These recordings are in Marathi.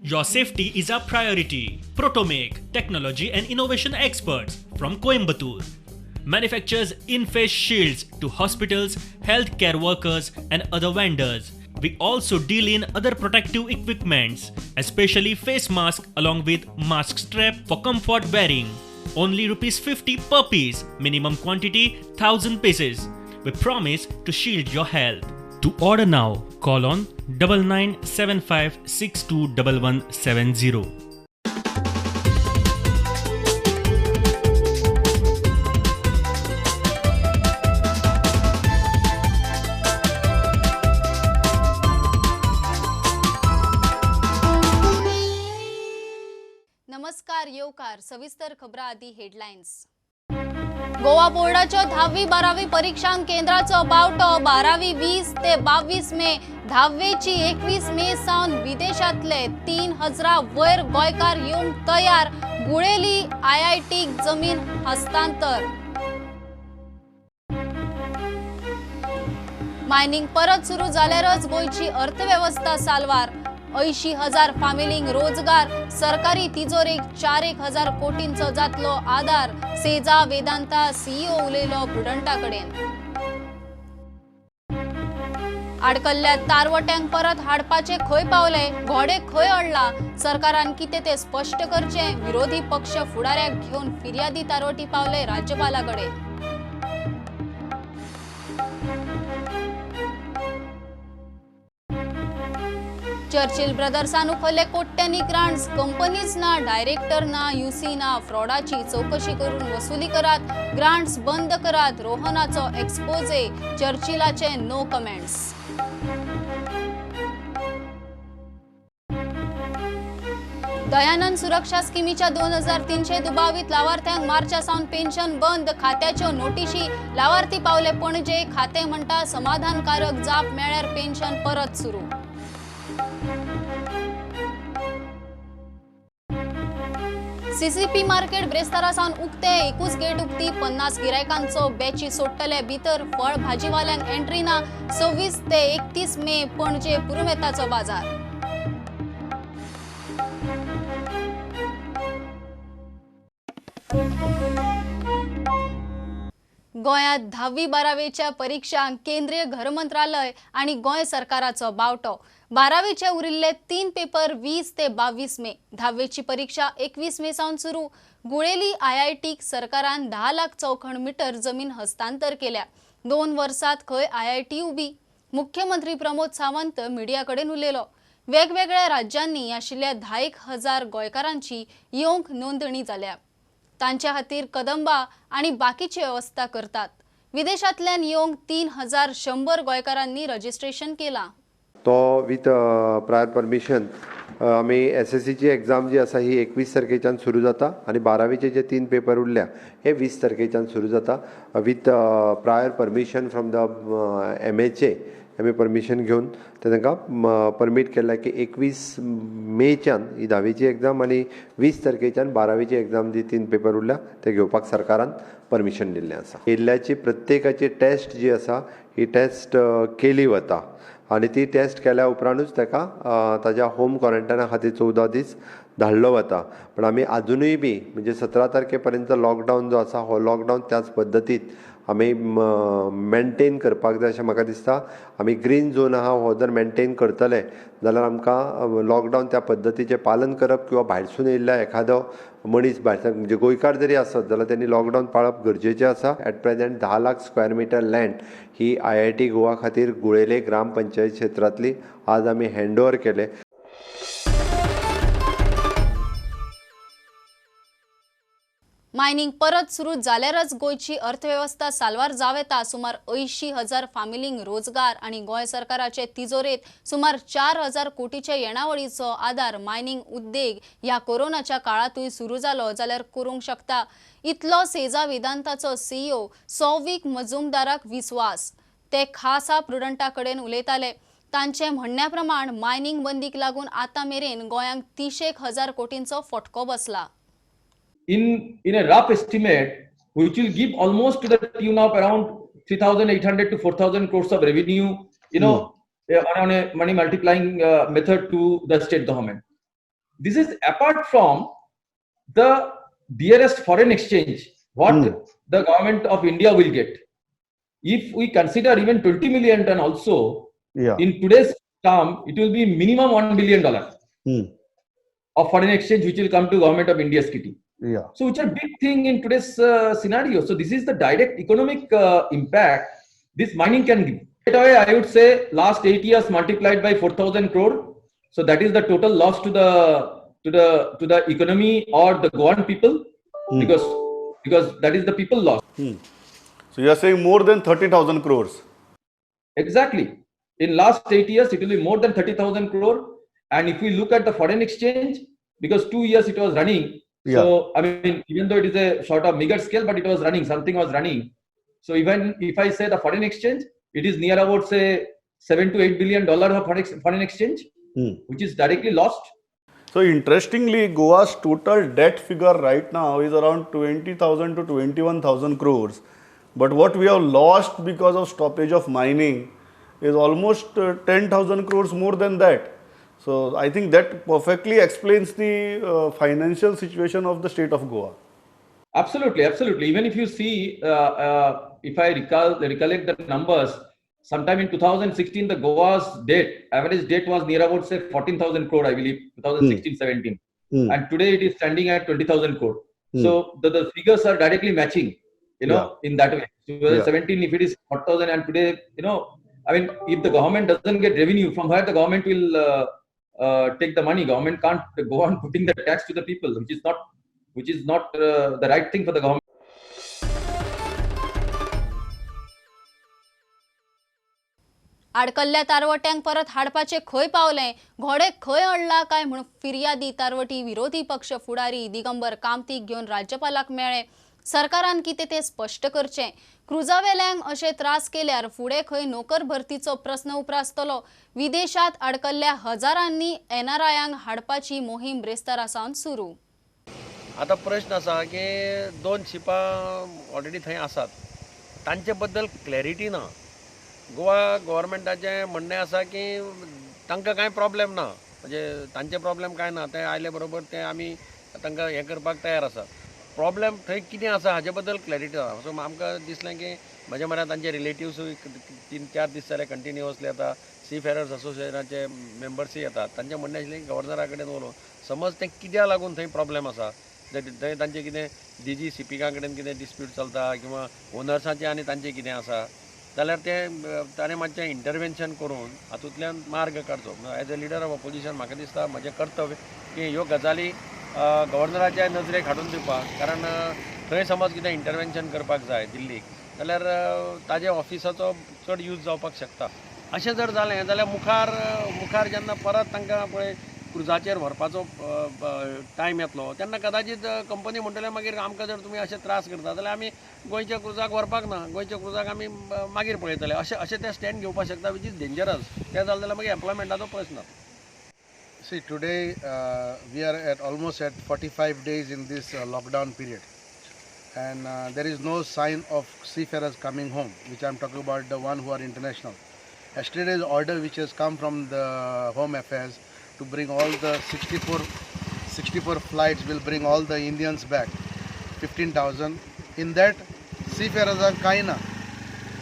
Your safety is our priority. Protomake, technology and innovation experts from Coimbatore, manufactures in-face shields to hospitals, healthcare workers and other vendors. We also deal in other protective equipments, especially face mask along with mask strap for comfort wearing. Only ₹50 per piece, minimum quantity 1000 pieces. We promise to shield your health. To order now, call on 9975621170. नमस्कार येवकार सविस्तर खबरां आदी हेडलाइन्स। गोवा बोर्डाच्या 10वी-12वी परीक्षांक केंद्राचो बावटो 12वी 20 ते 22 मे, 10वीची 21 मे सावन विदेशातले 3000 वयर गोंयकार येवंक तयार, गुळेली IIT जमीन हस्तांतर। मायनिंग परत सुरू जाल्यारच गोंयची अर्थव्यवस्था साल्वार, 80,000 फामिलींक रोजगार, सरकारी तिजोरेक 4,000 कोटींचो जातलो आधार, सेजा वेदांता CEO उलयलो प्रुडंटा कडेन। आडकल्ल्या तारवट्यांक परत हाडपाचे खंय पावले, घोडे खंय अडला, सरकारान कितें ते स्पश्ट करचे, विरोधी पक्ष फुडाऱ्याक घेवन फिर्यादी तारवटी पावले राज्यपालाकडे। चर्चिल ब्रदर्सान उखल्ले कोट्यांनी ग्रांट्स, कंपनीज ना, डायरेक्टर ना, UC ना, फ्रॉडाची चौकशी करून वसुली करात, ग्रांट्स बंद करात, रोहनाचो एक्सपोजे, चर्चिलाचे नो कमेंट्स। दयानंद सुरक्षा स्कीमीच्या 2300 दुबावित लावार्थ्यांक मार्चा सावन पेन्शन बंद, खात्याच्यो नोटीशी, लावार्थी पावले पणजे, खाते म्हणटा समाधानकारक जाप मेळ्यार पेन्शन परत सुरू। सीसीपी मार्केट ब्रेस्तारा सावन उक्ते, 21 गेट उक्ती, 50 गिरायकांचो बॅची सोडटले भितर, फळ भाजीवाल्यांक एंट्री ना, 26 ते 31 मे पणजे पुरुमेताचो बाजार। गोंयांत 10वी-12वीच्या परीक्षांक केंद्रीय घर मंत्रालय आणि गोंय सरकाराचो बावटो। 12वीचे उरिल्ले 3 पेपर 20 ते 22 मे, 10वीची परीक्षा 21 मे सावन सुरू। गुळेली IITक सरकारान 10 लाख चौखण मीटर जमीन हस्तांतर केल्या। 2 वर्सात खंय IIT उबी, मुख्यमंत्री प्रमोद सावंत मिडिया कडेन उलयलो। वेगवेगळ्या राज्यांनी आशिल्ल्या 10,000 गोंयकारांची येवंक नोंदणी जाल्या। तांच्या खातीर कदंबा आणि बाकीची व्यवस्था करतात। विदेशांतल्यान येवंक 3100 गोंयकारांनी रजिस्ट्रेशन केला। तो विथ प्रायर परमिशन आमी SSCची एग्जाम जी आसा ही 21 तारखेच्यान सुरू जाता आणि 12वीचे जे 3 पेपर उरल्या हे 20 तारखेच्यान सुरू जाता with prior permission from the MHA आमी परमिशन घेवन ते तांकां परमीट केला की 21 मेच्यान ही 10वीची एग्जाम आणि 20 तारखेच्यान 12वीची एग्जाम जी 3 पेपर उरल्या ते घेवपाक सरकारान परमिशन दिल्लें आसा। येयल्ल्याची प्रत्येकाची टेस्ट जी आसा ही टेस्ट केली वता आणि ती टेस्ट केल्या उपरांतूच ताका ताज्या होम क्वॉरंटायना खातीर 14 दीस धाडलो वता। पण आमी अजूनय बी म्हणजे 17 तारखेपर्यंत लॉकडावन जो आसा हो लॉकडावन त्याच पद्दतीत आमी मेनटेन करपाक जाय अशें म्हाका दिसता। आमी ग्रीन झोन आहा हो जर मेनटेन करतले जाल्यार आमकां लॉकडावन त्या पद्दतीचें पालन करप किंवा भायरसून येयल्ल्या एखादो मनीस भायर म्हणजे गोंयकार जरी आसत जाल्यार त्यांनी लॉकडावन पाळप गरजेचें आसा। At present 10 lakh square meter land ही IIT गोवा खातीर गुळेले ग्रामपंचायत क्षेत्रांतली आज आमी हँडओव्हर केले। मायनिंग परत सुरू जाल्यारच गोंयची अर्थव्यवस्था साल्वार जाव येता। सुमार 80,000 फामिलींक रोजगार आणि गोंय सरकाराचे तिजोरेत सुमार 4,000 कोटीचे येणावळीचो आधार मायनिंग उद्देग ह्या कोरोनाच्या काळातूय सुरू जालो जाल्यार करूंक शकता, इतलो सेजा वेदांताचो CEO सौविक मजुमदाराक विस्वास। ते खासा प्रुडंटा कडेन उलयताले। तांचे म्हणण्या प्रमाण मायनिंग बंदीक लागून आतां मेरेन गोंयांक 30,000 कोटींचो फटको बसला। In a rough estimate, which will give almost to the tune of around 3,800 to 4,000 crores of revenue, on a money multiplying method to the state government. This is apart from the dearest foreign exchange what the government of India will get. If we consider even 20 million ton also, Yeah. in today's term, it will be minimum $1 billion of foreign exchange which will come to government of India's kitty. Yeah. So which are big thing in today's scenario. So this is the direct economic impact this mining can give. Right away, I would say last 8 years multiplied by 4,000 crore. So that is the total loss to the economy or the Goan people, because that is the people loss. So you are saying more than 30,000 crores. Exactly. In last 8 years, it will be more than 30,000 crore. And if we look at the foreign exchange, because 2 years it was running. Yeah. So, I mean, even though it is a sort of meager scale, but it was running, something was running. So even if I say the foreign exchange, it is near about say $7 to $8 billion of foreign exchange, which is directly lost. So interestingly, Goa's total debt figure right now is around 20,000 to 21,000 crores. But what we have lost because of stoppage of mining is almost 10,000 crores more than that. So I think that perfectly explains the financial situation of the state of Goa. Absolutely, absolutely. Even if you see, if I recollect the numbers, sometime in 2016, the Goa's average debt was near about say 14,000 crore, I believe, 2016-17. And today it is standing at 20,000 crore. So the figures are directly matching, in that way. 2017, if it is 4,000, and today, I mean, if the government doesn't get revenue, from where the government will take the money? Government can't go on putting the tax to the people, which is not the right thing for the government. आडकल्ल्या तारवट्यांक परत हाडपाचे खंय पावले, घोडे खंय अडला काय म्हणून फिर्यादी तारवटी विरोधी पक्ष फुडारी दिगंबर कामतीक घेवन राज्यपालाक मेळ्ळे. सरकारान कितें ते स्पष्ट करचें. क्रुजावेल्यांक अशे त्रास केल्यार फुडें खंय नोकर भरतीचो प्रस्न उप्रासतलो. विदेशात अडकल्ल्या हजारांनी एनआरआयांक हाडपाची मोहीम ब्रेस्तारासावन सुरू. आता प्रश्न असा की 2 शिपां ऑलरेडी थंय आसात, तांचे बद्दल क्लॅरिटी ना. गोवा गव्हर्मेंटाचें म्हणणें आसा की तांकां कांय प्रॉब्लेम ना, म्हणजे तांचे प्रॉब्लेम कांय ना, ते आयले बरोबर ते आमी तांकां हें करपाक तयार आसा. प्रॉब्लेम थंय कितें आसा हाचे बद्दल क्लॅरिटी ना. सो आमकां दिसलें की म्हज्या म्हऱ्यान तांचे रिलेटिव्सूय 3-4 दीस जाले कंटिन्युअसली येता, सीफेरर्स असोसिएशनाचे मेंबर्सूय येतात. तांचें म्हणणें आशिल्लें की गव्हर्नरा कडेन उलोवन समज तें कित्याक लागून थंय प्रॉब्लेम आसा, थंय तांचें कितें डीजी सीपीका कडेन कितें डिस्प्यूट चलता किंवा ओनर्साचें आनी तांचें कितें आसा, जाल्यार ताणें मातशें इंटरवेन्शन करून हातूंतल्यान मार्ग काडचो. As a leader of opposition म्हाका दिसता म्हजें कर्तव्य की ह्यो गजाली गव्हर्नराच्या नजरेक हाडून दिवपाक. कारण थंय समज कितें इंटरवेन्शन करपाक जाय दिल्लीक, जाल्यार ताजे ऑफिसाचो चड यूज जावपाक शकता. अशें जर जालें जाल्यार मुखार जेन्ना परत तांकां पळय क्रुजाचेर व्हरपाचो टायम येतलो तेन्ना कदाचित कंपनी म्हणटले मागीर आमकां जर तुमी अशे त्रास करता जाल्यार आमी गोंयच्या क्रुजाक व्हरपाक ना, गोंयच्या क्रुजाक आमी मागीर पळयतले, अशें ते स्टँड घेवपाक शकता, विच इज डेंजरस. तें जालें जाल्यार मागीर एम्प्लॉयमेंटाचो प्रश्न. See, today we are almost at 45 days in this lockdown period, and there is no sign of seafarers coming home, which I am talking about the one who are international. Yesterday's order which has come from the Home Affairs to bring all the 64 flights will bring all the Indians back, 15,000. In that, seafarers are kaina.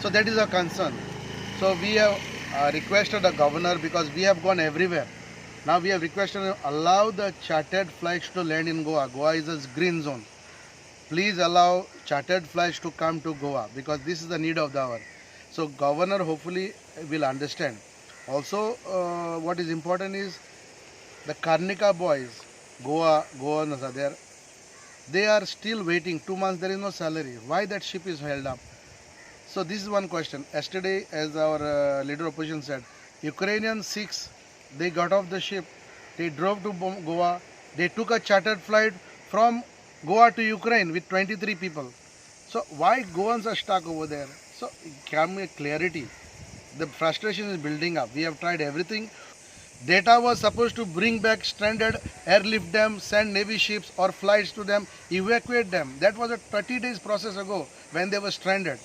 So that is a concern. So we have requested the governor, because we have gone everywhere. Now we have requested to allow the chartered flights to land in Goa. Goa is a green zone. Please allow chartered flights to come to Goa, because this is the need of the hour. So governor hopefully will understand. Also, what is important is the Karnika boys, Goans are there. They are still waiting. 2 months there is no salary. Why that ship is held up? So this is one question. Yesterday, as our leader opposition said, Ukrainian Sikhs, they got off the ship. They drove to Goa. They took a chartered flight from Goa to Ukraine with 23 people. So why Goans are stuck over there? So can we clarity? The frustration is building up. We have tried everything. Data was supposed to bring back stranded, airlift them, send Navy ships or flights to them, evacuate them. That was a 30 days process ago when they were stranded.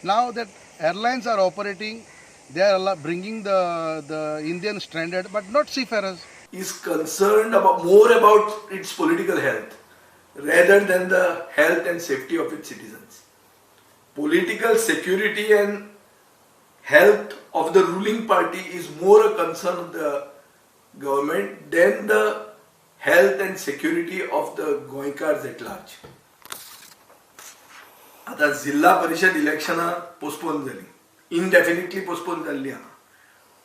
Now that airlines are operating, they are bringing the Indian stranded, but not seafarers. is concerned more about its political health rather than the health and safety of its citizens. Political security and health of the ruling party is more a concern of the government than the health and security of the Goinkars at large. आता जिल्हा परिषद इलेक्शनां पोस्टपोन जाली, इनडेफिनेटली पोस्टपोन जाल्ली आहा.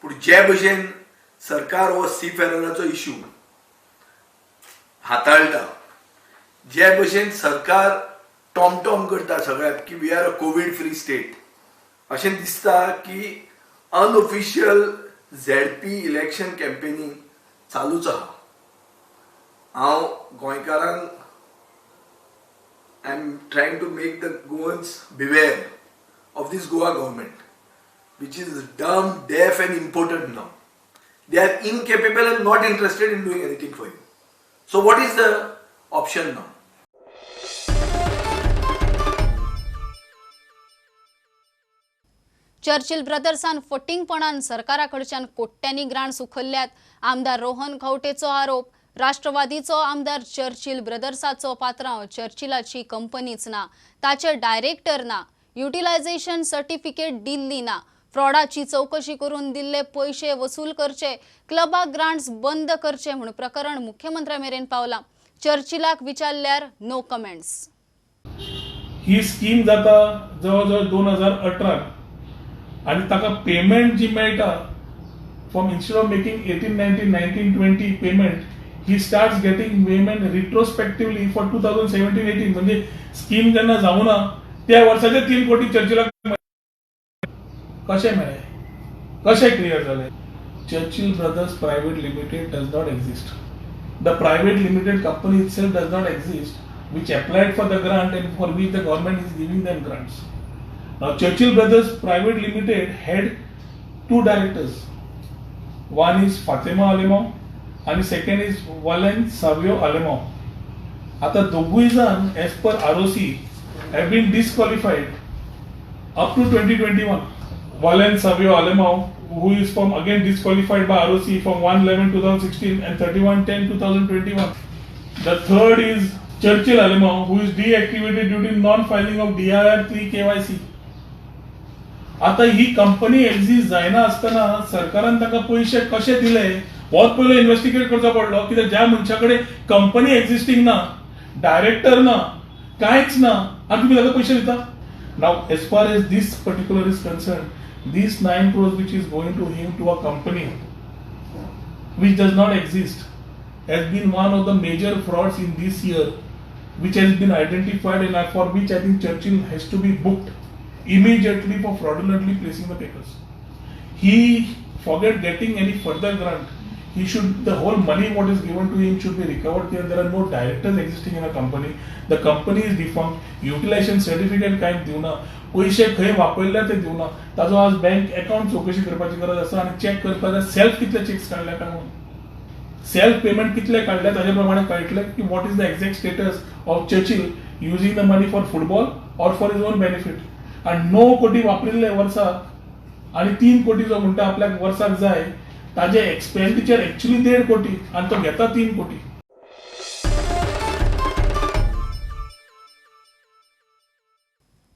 पूण जे भशेन सरकार हो सीफेरराचो इश्यू हाताळटा, जे भशेन सरकार टॉमटॉम करता सगळ्याक की we are a Covid free state, अशें दिसता की अनऑफिशियल झेडपी इलेक्शन कॅम्पेनिंग चालूच आहा. हांव गोंयकारांक I'm trying to make the Goans beware of this Goa government, which is dumb, deaf and impotent now. They are incapable and not interested in doing anything for you. So what is the option now? Churchill ब्रदर्सान फटींगपणान सरकाराकडच्यान कोट्यांनी ग्रांट्स उखल्ल्यात. आमदार रोहन खंवटेचो आरोप. राष्ट्रवादीचो आमदार चर्चिल ब्रदर्साचो पात्रांव चर्चिलाची कंपनीच ना, ताचे डायरेक्टर ना, युटिलायझेशन सर्टिफिकेट दिल्ली ना, फ्रॉडाची चौकशी करून दिल्ले पैसे वसूल करचे, क्लबाक ग्रांट्स बंद करचे म्हूण प्रकरण मुख्यमंत्र्या मेरेन पावला. चर्चिलाक विचारल्यार नो कमेंट्स. ही स्कीम जाता जवळजवळ 2018 आणि ताका पेमेंट जी मेळटा from instead of making 18-19-19-20 payment, he starts getting payment retrospectively for 2017-18. म्हणजे स्कीम जेन्ना जावना त्या वर्साचे 3 कोटी चर्चिला कशें मेळ्ळे, कशें क्लियर जालें? Churchill brothers private limited does not exist. The private limited company itself does not exist, which applied for the grant and for which the government is giving them grants. Now Churchill Brothers Private Limited had 2 directors. One is Fatima Alemao and second is Valen Savio Alemao. आता दोघूय जण as per ROC have been disqualified up to 2021. Valen Savio Alemao, who is from again disqualified by ROC from 1/11/2016 and 31/10/2021. The third is Churchill Alemao, who is deactivated due to non-filing of DIR 3 KYC. आता ही कंपनी एक्झिस्ट जायना असताना सरकारान ताका पैसे कशे दिले होच पयलो इन्व्हेस्टिगेट करचो पडलो. कित्याक ज्या मनशाकडे कंपनी एक्झिस्टिंग ना, डायरेक्टर ना, कांयच ना, आनी तुमी ताका पैसे दिता. नाव as far as this particular is concern, these 9 crores which is going to him to a company which does not exist has been one of the major frauds in this year, which has been identified and for which I think Churchill has to be booked immediately for fraudulently placing the papers. He forget getting any further grant. He should, the whole money what is given to him should be recovered. There are no directors existing in a company. The company is defunct. Utilization certificate काय दिवना, पैसे खंय वापरले ते दिवना. ताजो आज बँक अकाउंट चौकशी करपाची गरज आसा आनी चेक करपाक सेल्फ कितले चेक्स काढल्या काय म्हणून, सेल्फ पेमेंट कितले काढले ताजे प्रमाणे कळटले की what is the exact status of Churchill using the money for football और फॉर हिज ओन बेनिफिट. आणि 9 कोटी वापरिल्ले वर्साक आणि 3 कोटी जो म्हणटा आपल्याक वर्साक जाय, ताजे एक्सपेंडिचर एक्चुअली 1.5 कोटी आणि तो घेता 3 कोटी.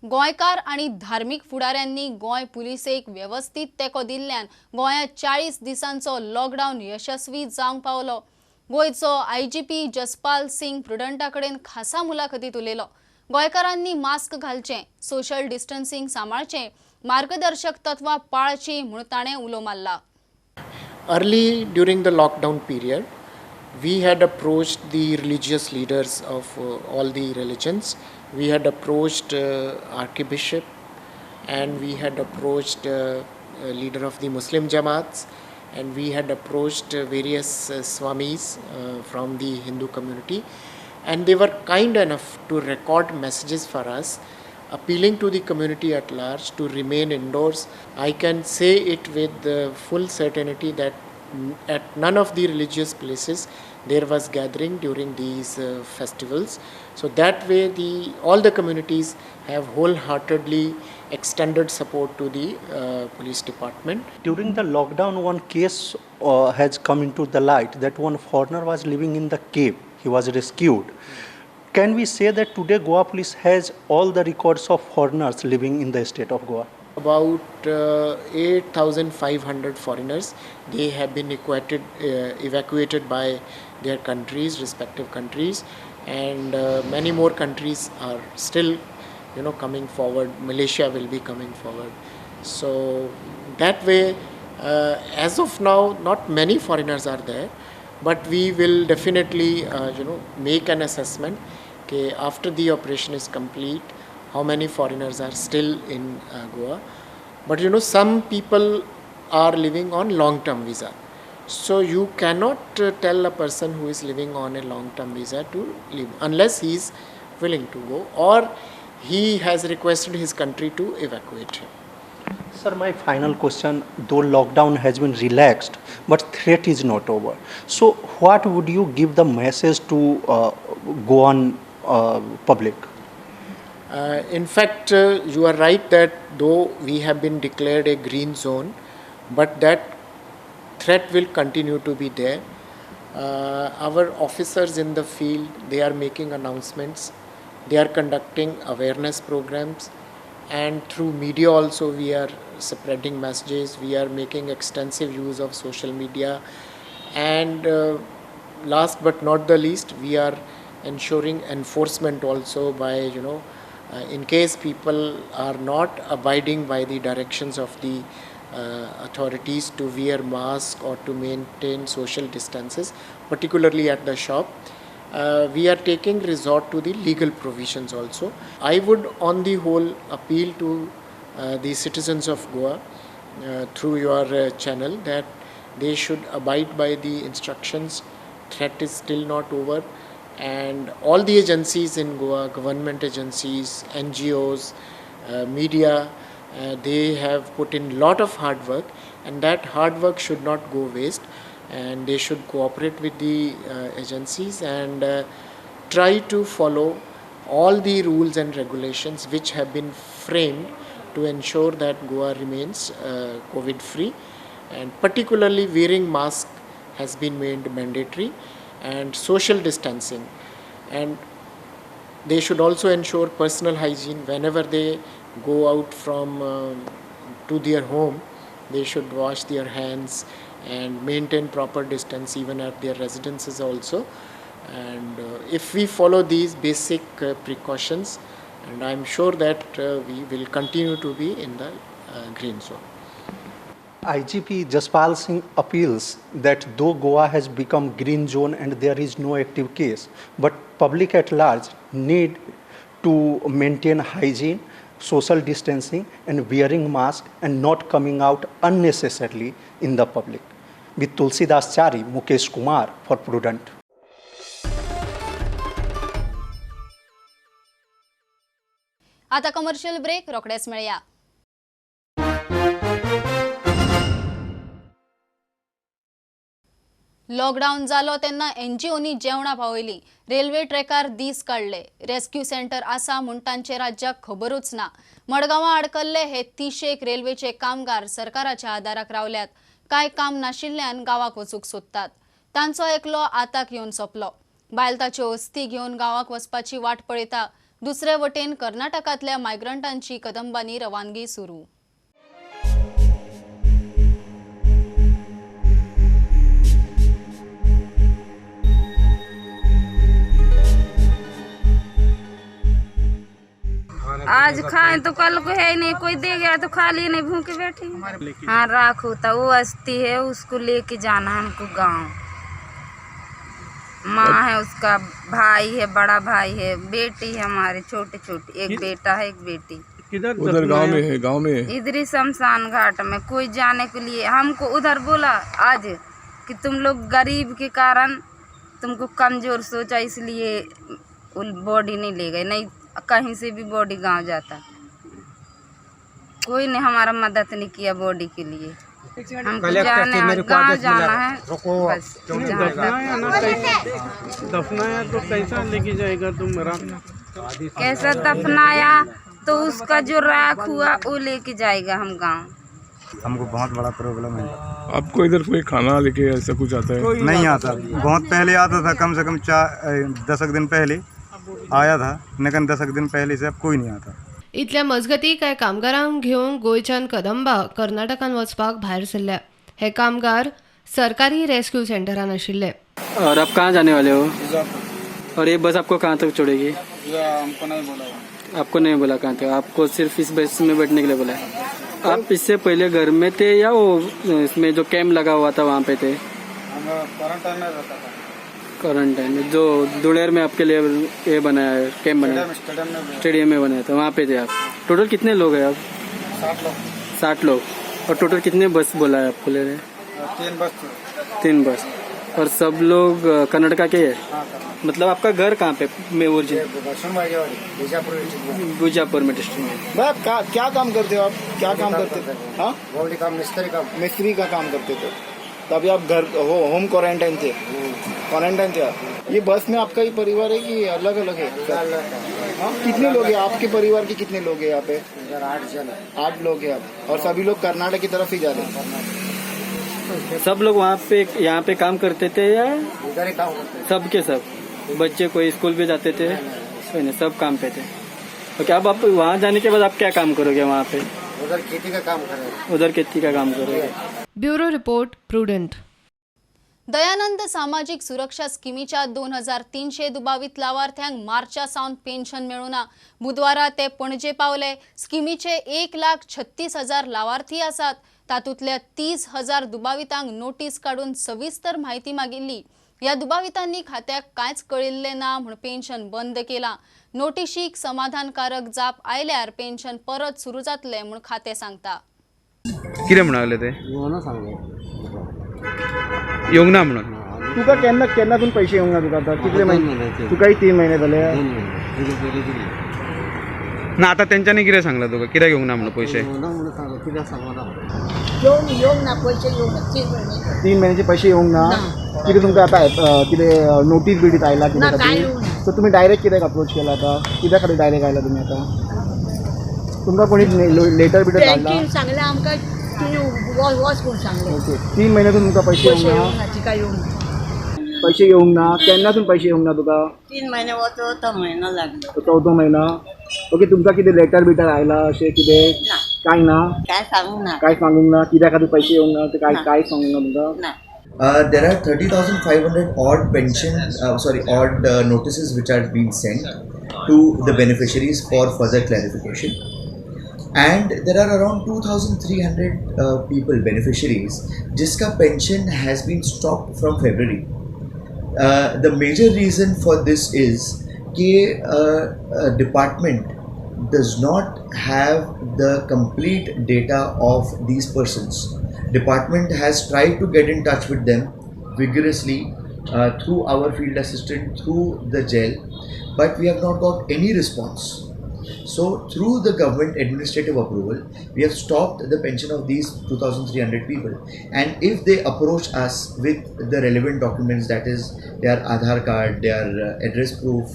गोंयकार आणि धार्मिक फुडाऱ्यांनी गोंय पुलिसेक व्यवस्थित तेको दिल्ल्यान गोंयांत 40 दिसांचो लॉकडाऊन यशस्वी जावंक पावलो. गोंयचो IGP जसपाल सिंग प्रुडंटा कडेन खासा मुलाखतीत उलयलो. गोंयकारांनी मास्क घालचें, सोशल डिस्टन्सिंग सांबाळचें, मार्गदर्शक तत्वां पाळचीं म्हूण ताणें उलो मारला. Early during the lockdown period, we had approached the religious leaders of all the religions. We had approached Archbishop and we had approached leader of the Muslim Jamaats, and we had approached various Swamis from the Hindu community, and they were kind enough to record messages for us appealing to the community at large to remain indoors. I can say it with full certainty that at none of the religious places there was gathering during these festivals. So that way all the communities have wholeheartedly extended support to the police department. During the lockdown, one case has come into the light that one foreigner was living in the cave. He was rescued. Can we say that today Goa police has all the records of foreigners living in the state of Goa? About 8,500 foreigners, they have been evacuated by their countries, respective countries, and many more countries are still coming forward. Malaysia will be coming forward. So that way, as of now, not many foreigners are there, but we will definitely make an assessment okay, after the operation is complete, how many foreigners are still in Goa. But some people are living on long-term visa. So you cannot tell a person who is living on a long-term visa to leave unless he is willing to go or he has requested his country to evacuate him. Sir, my final question, though lockdown has been relaxed, but threat is not over. So what would you give the message to Goan public? In fact, you are right that though we have been declared a green zone, but that threat will continue to be there. Our officers in the field, they are making announcements, they are conducting awareness programs, and through media also we are spreading messages, we are making extensive use of social media, and last but not the least, we are ensuring enforcement also by in case people are not abiding by the directions of the authorities to wear mask or to maintain social distances, particularly at the shop, we are taking resort to the legal provisions also. I would on the whole appeal to the citizens of Goa through your channel that they should abide by the instructions. Threat is still not over, and all the agencies in Goa, government agencies, NGOs, media, they have put in lot of hard work, and that hard work should not go waste, and they should cooperate with the agencies and try to follow all the rules and regulations which have been framed to ensure that Goa remains COVID free, and particularly wearing mask has been made mandatory, and social distancing, and they should also ensure personal hygiene whenever they go out from to their home. They should wash their hands and maintain proper distance even at their residences also, and if we follow these basic precautions, and I'm sure that we will continue to be in the green zone. IGP Jaspal Singh appeals that though Goa has become green zone and there is no active case, but public at large need to maintain hygiene, social distancing and wearing mask and not coming out unnecessarily in the public. With Tulsidas Chari, Mukesh Kumar for Prudent. आता कमर्शियल ब्रेक रोकडेच मेळया. लॉकडाऊन जालो तेन्ना एनजीओनी जेवणां पावयली. रेल्वे ट्रॅकार दीस काडले. रेस्क्यू सेंटर आसा म्हूण तांचे राज्याक खबरूच ना. मडगांवां अडकल्ले हे 300 रेल्वेचे कामगार सरकाराच्या आदाराक रावल्यात. कांय काम नाशिल्ल्यान गावाक वचूंक सोदतात. तांचो एकलो आताक येवन सोंपलो. बायलताच्यो अस्थी घेवन गावाक वचपाची वाट पळयता. दुसरे वटेन कर्नाटकांतल्या मायग्रंटांची कदंबानी रवानगी सुरू. आज खाए तो कल को है नहीं, कोई दे गया तो खा लिए, नहीं भूखे बैठे। हाँ राख होता वो अस्थि है, उसको लेके जाना है हमको गांव। माँ है, उसका भाई है, बड़ा भाई है, बेटी है हमारे छोटे छोटे, एक बेटा है एक बेटी। किधर उधर गांव में है? गांव में इधर ही शमशान घाट में। कोई जाने के लिए हमको उधर बोला आज कि तुम लोग गरीब के कारण तुमको कमजोर सोचा इसलिए बॉडी नहीं ले गए, नहीं कहीं से भी बॉडी गांव जाता। कोई ने हमारा मदद नहीं किया बॉडी के लिए। हमको जाना है, गाँव जाना है, बस दफनाया तो कैसा लेके जाएगा तुम कैसा दफनाया तो उसका जो राख हुआ वो लेके जाएगा हम गाँव। हमको बहुत बड़ा प्रॉब्लम है। आपको इधर कोई खाना लेके ऐसा कुछ आता है? नहीं आता, बहुत पहले आता था, कम से कम 10 दिन पहले आया था, लेकिन 10 दिन पहले से अब कोई नहीं आता। इतल्या मजगती कांय कामगारांक घेवन गोंयच्यान कदंबा कर्नाटकान वचपाक भायर सरल्या। हे कामगार सरकारी रेस्क्यू सेंटरान आशिल्ले। और आप कहाँ जाने वाले हो? और ये बस आपको कहाँ तक छोड़ेगी? हमको नहीं बोला। आपको नहीं बोला कहाँ तक, आपको सिर्फ इस बस में बैठने के लिए बोला है। आप इससे पहले घर में थे या वो इसमें जो कैंप लगा हुआ था वहाँ पे थे? क्वारंटाइन में रहता था। क्वारंटाइन जो दुलेर में आपके लिए ये बनाया है, कैंप बनाया, स्टेडियम में बनाया था, वहाँ पे थे आप। टोटल कितने लोग हैं आप? 60 लोग। और टोटल कितने बस बोला है आपको ले रहे? 3 बस। और सब लोग कर्नाटका के हैं? मतलब आपका घर कहाँ पे? बीजापुर में डिस्ट्रिक्ट में। क्या काम करते हो आप? क्या काम करते थे? हाँ, मिस्त्री का काम करते थे। तभी आप घर होम क्वारंटाइन थे? क्वारंटाइन थे आप। ये बस में आपका ही परिवार है कि अलग अलग है? हाँ, कितने लोग हैं आपके परिवार के? कितने लोग हैं यहाँ पे? 8 लोग हैं आप। और सभी लोग कर्नाटक की तरफ ही जा रहे हैं? सब लोग वहाँ पे यहाँ पे काम करते थे या सब के सब? बच्चे कोई स्कूल भी जाते थे? नहीं, सब काम पे थे। ओके, अब आप वहाँ जाने के बाद आप क्या काम करोगे वहाँ पे? उधर खेती का काम करेंगे। उधर खेती का काम करोगे। Bureau report prudent. दयानंद सामाजिक सुरक्षा स्किमीच्या 2300 दुबावित लावार्थ्यांक मार्चा सावन पेन्शन मेळुना। बुधवारा ते पणजे पावले। स्किमीचे 1,36,000 लावार्थी आसात। तातूंतल्या 30,000 दुबावितांक नोटीस काढून सविस्तर माहिती मागिल्ली। या दुबावितांनी खात्याक कांयच कळिल्ले ना म्हूण पेन्शन बंद केला। नोटिशीक समाधानकारक जाप आयल्यार पेन्शन परत सुरू जातले म्हूण खातें सांगता। कितें म्हणाले ते? येवंक ना म्हणून। तुका केन्नातून पैसे येवंक ना? तुका आता कितले महिने? तुकाही 3 महिने झाले। ना आता तेंच्यांनी कितें सांगलां तुका? कित्याक येवंक ना म्हणून पैसे? 3 महिन्याचे पैसे येवंक ना? कितें तुमकां आता कितें नोटीस बिटीस आयला कितें? सो तुम्ही डायरेक्ट कित्याक अप्रोच केला? आता कित्या खातीर डायरेक्ट आयला तुमी? आता तुमकां कोणी लेटर बिटर धाडला? सांगले आमकां वॉच करून सांगले। ओके, 3 महिन्यातून तुमकां पैसे येवंक ना? पैसे येवंक ना? केन्नातून पैसे येवंक ना तुका? 3 महिने चौथा महिना लागला। 4थो महिना। ओके, तुमकां कितें लेटर बिटर आयला अशें कितें? काय ना? काय सांगूंक ना। काय सांगूंक ना? कित्या खातीर पैसे येवंक ना ते काय सांगूंक ना तुमकां? There are 30,500 odd notices which are being sent to the beneficiaries for further clarification, and there are around 2,300 people beneficiaries जिसका pension has been stopped from February. The major reason for this is that department does not have the complete data of these persons. Department has tried to get in touch with them vigorously through our field assistant, through the jail, but we have not got any response. So through the government administrative approval, we have stopped the pension of these 2,300 people. And if they approach us with the relevant documents, that is their Aadhaar card, their address proof,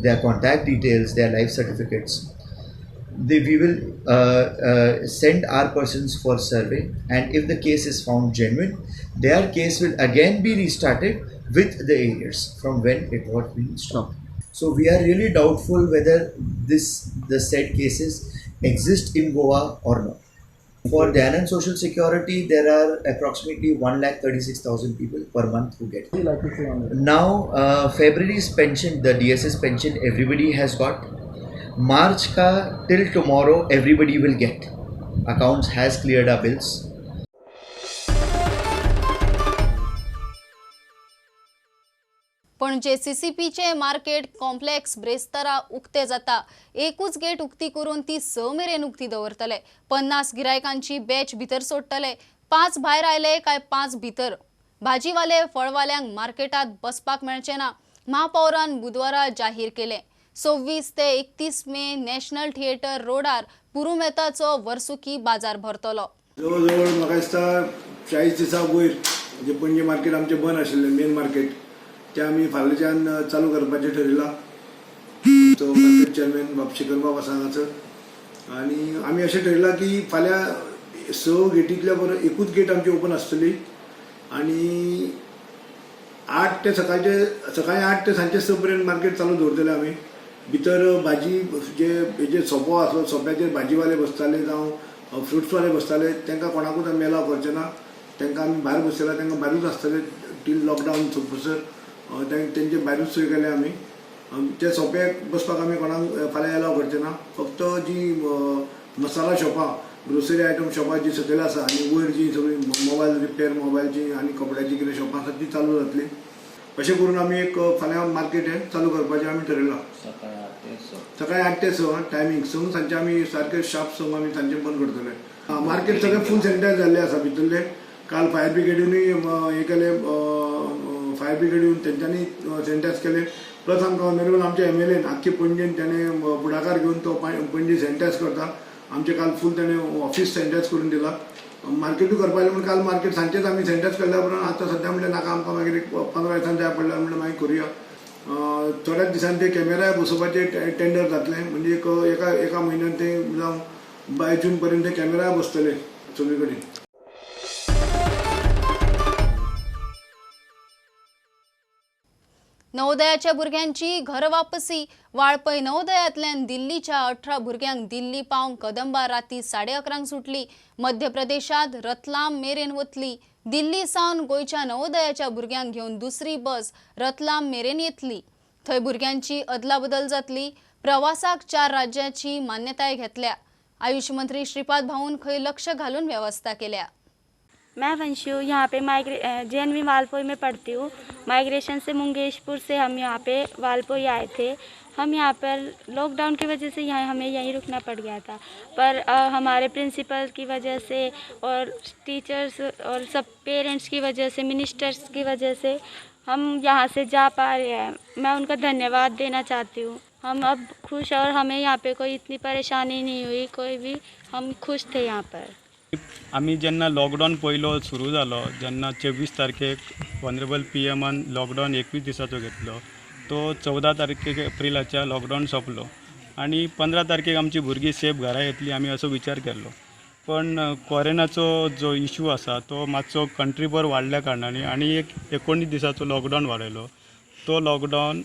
their contact details, their life certificates, we will send our persons for survey, and if the case is found genuine, their case will again be restarted with the areas from when it was being stopped. So we are really doubtful whether the said cases exist in Goa or not. For Dhananand Social Security, there are approximately 1,36,000 people per month who get. Now February's pension, the DSS pension, everybody has got. March ka till tomorrow everybody will get. Accounts has cleared our bills. पणजे सीसीपीचे मार्केट कॉम्प्लेक्स ब्रेस्तारा उक्ते जाता। एकूच गेट उक्ती करून ती 6 मेरेन उक्ती दवरतले। 50 गिरायकांची बॅच भितर सोडटले। 5 भायर आयले काय 5 भितर। भाजीवाले फळवाल्यांक मार्केटात बसपाक मेळचे ना। महापौरान बुधवारा जाहीर केले। 26 ते 31 मे नॅशनल थिएटर रोडार पुरुमेताचो वर्सुकी बाजार भरतलो। जवळ जवळ म्हाका दिसता 40 दिसा वयर जे पणजे मार्केट आमचें बंद आशिल्लें मेन मार्केट तें आमी फाल्यांच्यान चालू करपाचें ठरयलां. तो मार्केट चेअरमॅन बाब शेखर बाब आसा हांगासर आनी आमी अशें ठरयलां की फाल्यां 6 गेटींतल्या बरोबर एकूच गेट आमची ओपन आसतली आनी 8 ते सकाळी 8 ते सांजचे 6 पर्यंत मार्केट चालू दवरतले आमी. भितर भाजी जे सोपो आसलो सोप्याचेर भाजीवाले बसताले जावं फ्रुट्सवाले बसताले तांकां कोणाकूच आमी एलाव करचे ना. तांकां आमी भायर बसयला तांकां भायरूच आसतले टील लॉकडावन सोंपसर तेंचे भायरूच सोय केल्या आमी. ते सोप्याक बसपाक आमी कोणाक फाल्यां एलाव करचे ना. फक्त जी मसाला शॉपां ग्रोसरी आयटम शॉपां जी सकयल आसा आनी वयर जी सगळी मोबायल रिपेर मोबायलची आनी कपड्याची कितें शॉपां आसात ती चालू जातली. अशें करून आमी एक फाल्यां मार्केट हें चालू करपाचें आमी ठरयलां. सकाळी 8 ते 6 टायमींग. संक सांजचे आमी सारके शार्प संक आमी सांजचे बंद करतले. मार्केट सगळें फूल सॅनिटायज जाल्लें आसा भितरले. काल फायर ब्रिगेडूनय हें केलें फायर ब्रिगेड येवन तेंच्यांनी सॅनिटायज केलें. प्लस आमकां ऑनरेबल आमच्या MLAन आख्खे पणजेन तेणें फुडाकार घेवन तो पणजे सॅनिटायज करता. आमचे काल फूल तेणें ऑफिस सॅनिटायज करून दिला. मार्केटूय करपाचें म्हण काल मार्केट सांजचेच आमी सॅनिटायज केल्ल्या उपरांत आतां सद्या म्हणल्यार नाका आमकां मागीर 15 दिसान जाय पडल्यार म्हणल्यार मागीर करुया. थोड्याच दिसांनी ते कॅमेराय बसोवपाचे टेंडर जातलें म्हणजे एका म्हयन्यान ते जावं 22 जून पर्यंत ते कॅमेराय बसतले सगळे कडेन. नवोदयाच्या भुरग्यांची घर वापसी. वाळपय नवोदयातल्यान दिल्लीच्या 18 भुरग्यांक दिल्ली पावंक कदंबा राती 11:30 सुटली. मध्य प्रदेशात रतलाम मेरेन वतली. दिल्ली सावन गोयच्या नवोदयाच्या भुरग्यांक घेवन दुसरी बस रतलाम मेरेन येतली. थंय भुरग्यांची अदलाबदल जातली. प्रवासाक 4 राज्यांची मान्यताय घेतल्या. आयुष मंत्री श्रीपाद भाऊन खंय लक्ष घालून व्यवस्था केल्या. मैं वंशु यहाँ पे JNV वालपोई में पढ़ती हूँ. माइग्रेशन से मुंगेशपुर से हम यहाँ पे वालपोई आए थे. हम यहाँ पर लॉकडाउन की वजह से हमें यहीं रुकना पड़ गया था, पर हमारे प्रिंसिपल की वजह से और टीचर्स और सब पेरेंट्स की वजह से, मिनिस्टर्स की वजह से हम यहाँ से जा पा रहे हैं. मैं उनका धन्यवाद देना चाहती हूँ. हम अब खुश और हमें यहाँ पे कोई इतनी परेशानी नहीं हुई, कोई भी हम खुश थे यहाँ पर. आम्ही जेन्ना लॉकडावन पयलो सुरू जालो, जेन्ना 24 तारखेक ऑनरेबल PMन लॉकडावन 21 दिसाचो घेतलो, तो 14 तारखेक एप्रिलाच्या लॉकडावन सोंपलो आणि 15 तारखेक आमची भुरगीं सेफ घरा येतली आमी असो विचार केल्लो. पण कोरोनाचो जो इशू आसा तो मातसो कंट्रीभर वाडल्या कारणाने आनी एक 19 दिसाचो लॉकडावन वाडयलो. तो लॉकडावन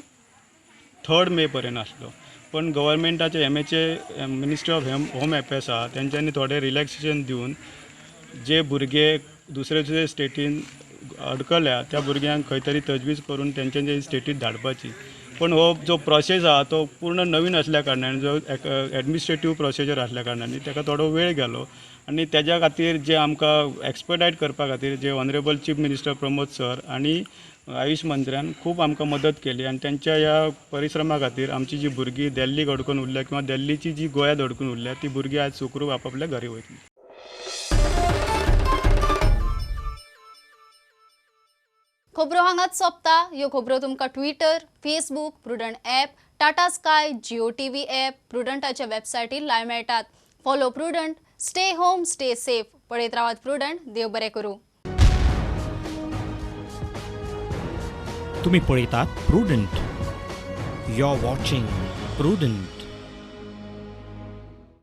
3 मे पर्यंत आसलो. पण गव्हर्मेंटाचे MAचे मिनिस्ट्री ऑफ होम अफेअर्स आहा तेंच्यांनी थोडे रिलॅक्सेशन दिवन जे भुरगे दुसरे स्टेटीन अडकल्या त्या भुरग्यांक खंय तरी तजवीज करून तेंच्या स्टेटीत धाडपाची. पण हो जो प्रोसेस आहा तो पूर्ण नवीन असल्या कारणाने, जो एडमिनिस्ट्रेटीव प्रोसिजर असल्या कारणाने ताका थोडो वेळ गेलो आणि त्याच्या खातीर जे आमकां एक्सपर्टायट करपा खातीर जे honourable chief minister Pramod sir आणि आयुष मंत्र्यान खूब आमकां मदत केली आणि त्यांच्या ह्या परिश्रमा खातीर आमची जी भुरगीं दिल्लीक अडकून उरल्या किंवा दिल्लीची जी गोंयांत अडकून उरल्या ती भुरगीं आज सुखरूप आपापल्या घरी वयतली. खबरो हांगाच सोंपता. ह्यो खबरो तुमकां Twitter, Facebook, Prudent app, Tata Sky, Jio TV app, प्रुडंटाच्या वेबसायटीर लाय मेळटात. Follow Prudent. Stay home, stay safe. पळयत रावात प्रुडंट. देव बरें करूं. तुम्ही पळयतात Prudent. You are watching prudent.